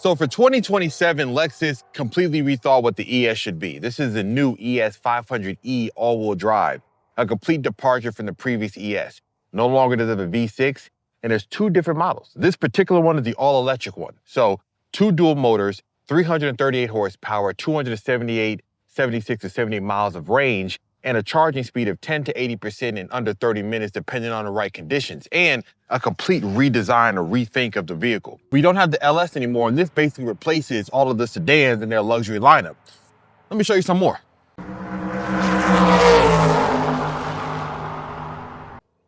So for 2027, Lexus completely rethought what the ES should be. This is the new ES500e all-wheel drive, a complete departure from the previous ES. No longer does it have a V6, and there's two different models. This particular one is the all-electric one. So two dual motors, 338 horsepower, 278, 76 to 78 miles of range, and a charging speed of 10 to 80% in under 30 minutes, depending on the right conditions, and a complete redesign or rethink of the vehicle. We don't have the LS anymore, and this basically replaces all of the sedans in their luxury lineup. Let me show you some more.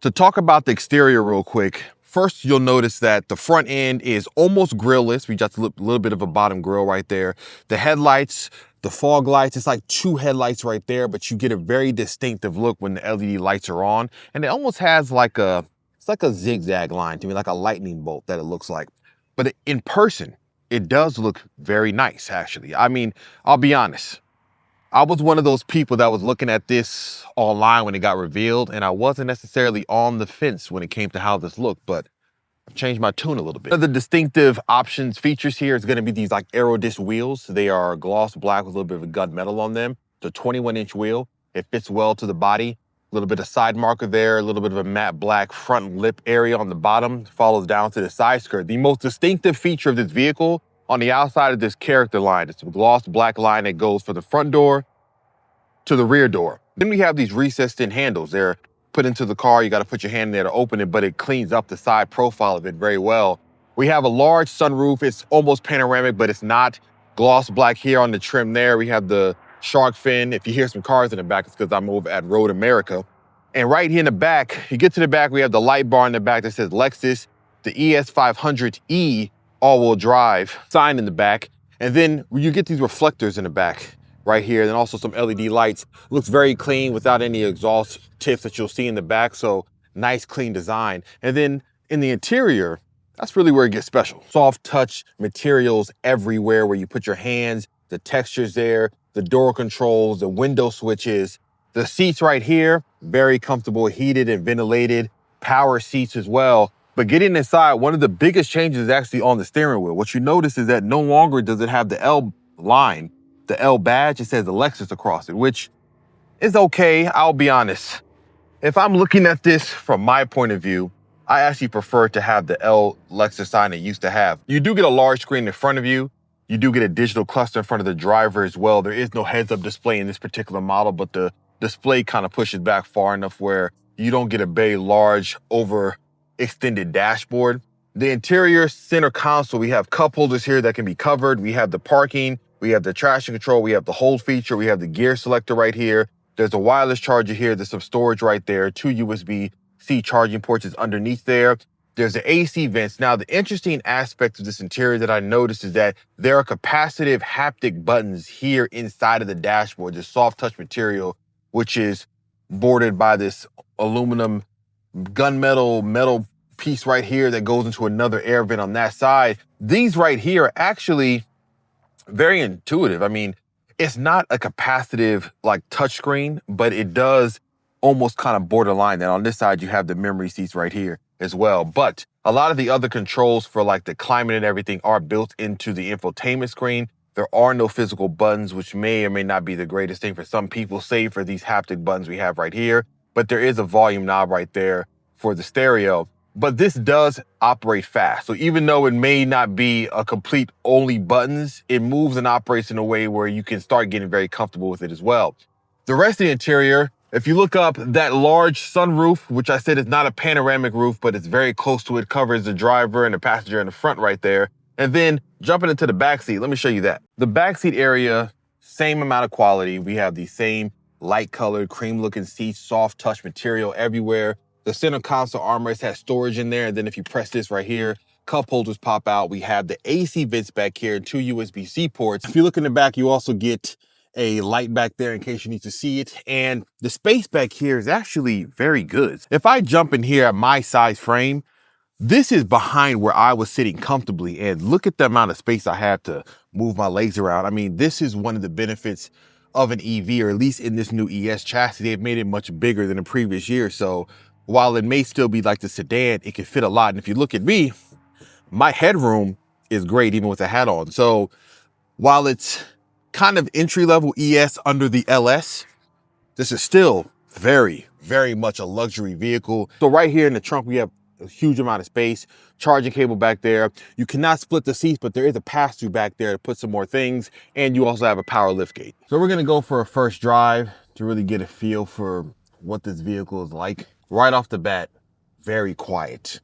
To talk about the exterior real quick, first you'll notice that the front end is almost grille-less. We got a little bit of a bottom grille right there. The headlights, the fog lights, it's like two headlights right there, but you get a very distinctive look when the LED lights are on. And it almost has like it's like a zigzag line to me, like a lightning bolt that it looks like. But in person, it does look very nice, actually. I mean, I'll be honest. I was one of those people that was looking at this online when it got revealed, and I wasn't necessarily on the fence when it came to how this looked, but I've changed my tune a little bit. One of the distinctive options features here is gonna be these like aero disc wheels. They are gloss black with a little bit of a gunmetal on them. It's a 21-inch wheel. It fits well to the body. A little bit of side marker there, a little bit of a matte black front lip area on the bottom, follows down to the side skirt. The most distinctive feature of this vehicle on the outside of this character line, it's a gloss black line that goes from the front door to the rear door. Then we have these recessed in handles. They're put into the car. You got to put your hand in there to open it, but it cleans up the side profile of it very well. We have a large sunroof. It's almost panoramic, but it's not. Gloss black here on the trim there. We have the shark fin. If you hear some cars in the back, it's because I'm over at Road America. And right here in the back, you get to the back, we have the light bar in the back that says Lexus, the ES500e all-wheel drive sign in the back. And then you get these reflectors in the back right here, and also some LED lights. Looks very clean without any exhaust tips that you'll see in the back, so nice, clean design. And then in the interior, that's really where it gets special. Soft touch materials everywhere where you put your hands, the textures there, the door controls, the window switches. The seats right here, very comfortable, heated and ventilated, power seats as well. But getting inside, one of the biggest changes is actually on the steering wheel. What you notice is that no longer does it have the L line, the L badge. It says the Lexus across it, which is okay, I'll be honest. If I'm looking at this from my point of view, I actually prefer to have the L Lexus sign it used to have. You do get a large screen in front of you. You do get a digital cluster in front of the driver as well. There is no heads-up display in this particular model, but the display kind of pushes back far enough where you don't get a very large, overextended dashboard. The interior center console, we have cup holders here that can be covered. We have the parking, we have the traction control, we have the hold feature, we have the gear selector right here. There's a wireless charger here, there's some storage right there, 2 USB-C charging ports is underneath there. There's the AC vents. Now, the interesting aspect of this interior that I noticed is that there are capacitive haptic buttons here inside of the dashboard, the soft touch material, which is bordered by this aluminum gunmetal metal piece right here that goes into another air vent on that side. These right here are actually very intuitive. I mean, it's not a capacitive like touchscreen, but it does almost kind of borderline that. On this side, you have the memory seats right here as well. But a lot of the other controls for like the climate and everything are built into the infotainment screen. There are no physical buttons, which may or may not be the greatest thing for some people, save for these haptic buttons we have right here. But there is a volume knob right there for the stereo. But this does operate fast. So even though it may not be a complete only buttons, it moves and operates in a way where you can start getting very comfortable with it as well. The rest of the interior, if you look up, that large sunroof, which I said is not a panoramic roof, but it's very close to it, covers the driver and the passenger in the front right there. And then jumping into the back seat, let me show you that. The back seat area, same amount of quality. We have the same light colored, cream looking seats, soft touch material everywhere. The center console armrest has storage in there. And then if you press this right here, cup holders pop out. We have the AC vents back here, 2 USB-C ports. If you look in the back, you also get a light back there in case you need to see it. And the space back here is actually very good. If I jump in here at my size frame, this is behind where I was sitting comfortably, and look at the amount of space I have to move my legs around. I mean, this is one of the benefits of an EV, or at least in this new ES chassis. They've made it much bigger than the previous year. So while it may still be like the sedan, it can fit a lot. And if you look at me, my headroom is great even with the hat on. So while it's kind of entry-level ES under the LS, this is still very, very much a luxury vehicle. So right here in the trunk, we have a huge amount of space, charging cable back there. You cannot split the seats, but there is a pass-through back there to put some more things. And you also have a power liftgate. So we're gonna go for a first drive to really get a feel for what this vehicle is like. Right off the bat, very quiet,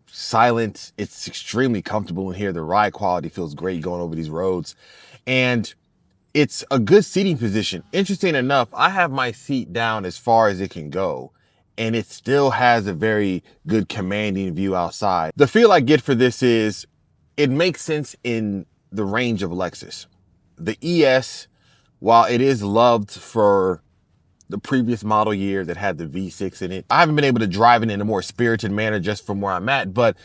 silent. It's extremely comfortable in here. The ride quality feels great going over these roads. And it's a good seating position. Interesting enough, I have my seat down as far as it can go, and it still has a very good commanding view outside. The feel I get for this is it makes sense in the range of Lexus. The ES, while it is loved for the previous model year that had the V6 in it, I haven't been able to drive it in a more spirited manner just from where I'm at. But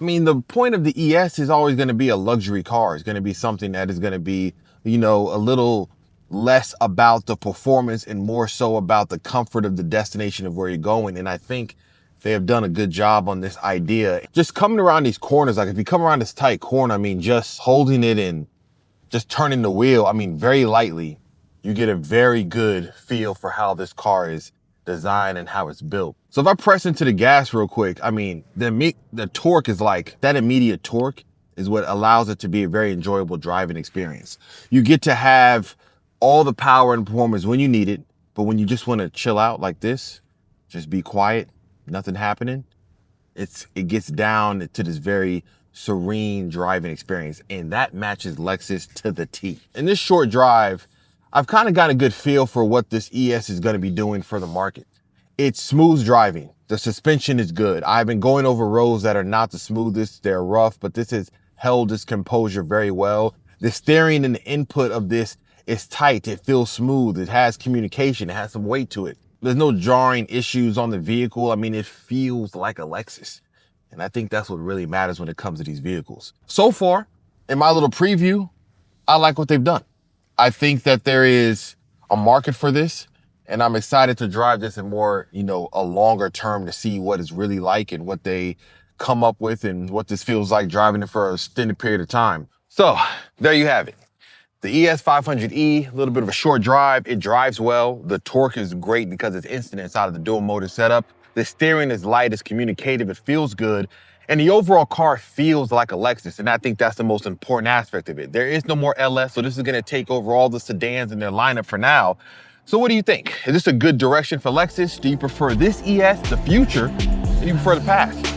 I mean, the point of the ES is always going to be a luxury car. It's going to be something that is going to be, you know, a little less about the performance and more so about the comfort of the destination of where you're going. And I think they have done a good job on this idea. Just coming around these corners, like if you come around this tight corner, I mean, just holding it and just turning the wheel, I mean, very lightly, you get a very good feel for how this car is designed and how it's built. So if I press into the gas real quick, I mean, the torque is like, that immediate torque is what allows it to be a very enjoyable driving experience. You get to have all the power and performance when you need it, but when you just want to chill out like this, just be quiet, nothing happening, it gets down to this very serene driving experience, and that matches Lexus to the T. In this short drive, I've kind of got a good feel for what this ES is going to be doing for the market. It's smooth driving. The suspension is good. I've been going over roads that are not the smoothest. They're rough, but this has held its composure very well. The steering and the input of this is tight. It feels smooth. It has communication. It has some weight to it. There's no jarring issues on the vehicle. I mean, it feels like a Lexus. And I think that's what really matters when it comes to these vehicles. So far, in my little preview, I like what they've done. I think that there is a market for this, and I'm excited to drive this in more, you know, a longer term to see what it's really like and what they come up with and what this feels like driving it for an extended period of time. So there you have it. The ES500e, a little bit of a short drive. It drives well. The torque is great because it's instant inside of the dual motor setup. The steering is light, it's communicative, it feels good. And the overall car feels like a Lexus, and I think that's the most important aspect of it. There is no more LS, so this is gonna take over all the sedans in their lineup for now. So what do you think? Is this a good direction for Lexus? Do you prefer this ES, the future, or do you prefer the past?